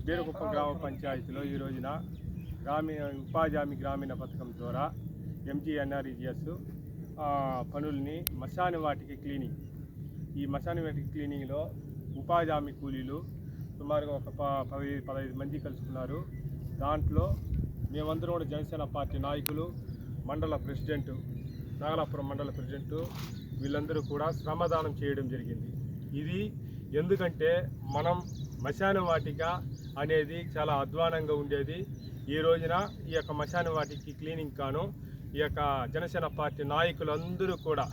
బీరకుప్పం గ్రామ పంచాయతీలో ఈ రోజున ఉపాధి హామీ గ్రామీణ పథకం ద్వారా ఎంజీఎన్ఆర్ఈజీఎస్ పనుల్ని మశాని వాటికి క్లీనింగ్, ఈ మశాని వాటికి క్లీనింగ్లో ఉపాధి హామీ కూలీలు సుమారుగా ఒక 15 మంది కలుసుకున్నారు. దాంట్లో మేమందరం కూడా జనసేన పార్టీ నాయకులు, మండల ప్రెసిడెంట్, నాగలాపురం మండల ప్రెసిడెంట్ వీళ్ళందరూ కూడా శ్రమదానం చేయడం జరిగింది. ఇది ఎందుకంటే మనం మశాన వాటిక అనేది చాలా అధ్వానంగా ఉండేది. ఈ రోజున ఈ యొక్క మశాన వాటికి క్లీనింగ్ కాను ఈ యొక్క జనసేన పార్టీ నాయకులందరూ కూడా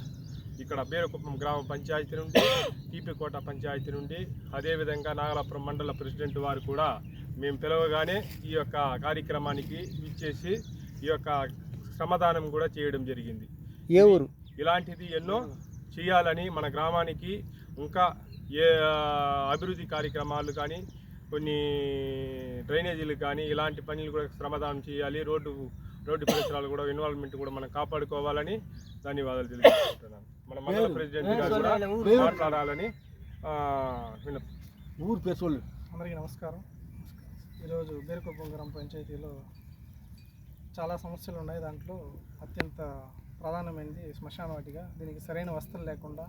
ఇక్కడ బీరకుప్పం గ్రామ పంచాయతీ నుండి, టీపీకోట పంచాయతీ నుండి, అదేవిధంగా నాగలాపురం మండల ప్రెసిడెంట్ వారు కూడా మేము పిలవగానే ఈ యొక్క కార్యక్రమానికి ఇచ్చేసి ఈ యొక్క శ్రమదానం కూడా చేయడం జరిగింది. ఏ ఊరు? ఇలాంటిది ఎన్నో చేయాలని మన గ్రామానికి ఇంకా ఏ అభివృద్ధి కార్యక్రమాలు కానీ, కొన్ని డ్రైనేజీలు కానీ ఇలాంటి పనులు కూడా శ్రమదానం చేయాలి. రోడ్డు పరిసరాలు కూడా ఇన్వాల్వ్మెంట్ కూడా మనం కాపాడుకోవాలని ధన్యవాదాలు తెలియజేస్తున్నాను. మన మండల ప్రెసిడెంట్ గారు కూడా మాట్లాడాలని ఊరు పేరు. అందరికీ నమస్కారం. ఈరోజు బీరకుప్పం గ్రామ పంచాయతీలో చాలా సమస్యలు ఉన్నాయి. దాంట్లో అత్యంత ప్రధానమైనది శ్మశాన వాటిక. దీనికి సరైన వసతులు లేకుండా,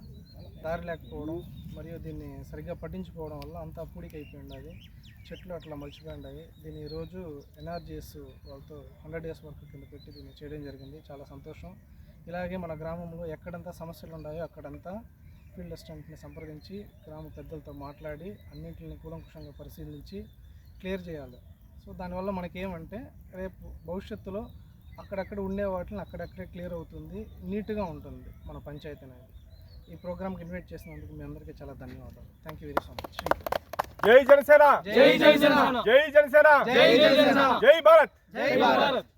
దారి లేకపోవడం మరియు దీన్ని సరిగ్గా పట్టించుకోవడం వల్ల అంతా పూడికి అయిపోయి ఉండేది. చెట్లు అట్లా మలిచిపోయి ఉన్నాయి. దీన్ని ఈరోజు ఎన్ఆర్జీఎస్ వాళ్ళతో 100 days వర్క్ కింద పెట్టి దీన్ని చేయడం జరిగింది. చాలా సంతోషం. ఇలాగే మన గ్రామంలో ఎక్కడంతా సమస్యలు ఉన్నాయో అక్కడంతా ఫీల్డ్ అసిస్టెంట్ని సంప్రదించి గ్రామ పెద్దలతో మాట్లాడి అన్నింటిని కూలంకుషంగా పరిశీలించి క్లియర్ చేయాలి. సో దానివల్ల మనకేమంటే రేపు భవిష్యత్తులో అక్కడక్కడ ఉండే వాటిని అక్కడక్కడే క్లియర్ అవుతుంది, నీట్గా ఉంటుంది మన పంచాయతీ అనేది. ఈ ప్రోగ్రామ్కి ఇన్వైట్ చేసినందుకు మీ అందరికీ చాలా ధన్యవాదాలు. Thank you very so much. జై జనసేన, జై జనసేన, జై జనసేన, జై భారత్, జై భారత్.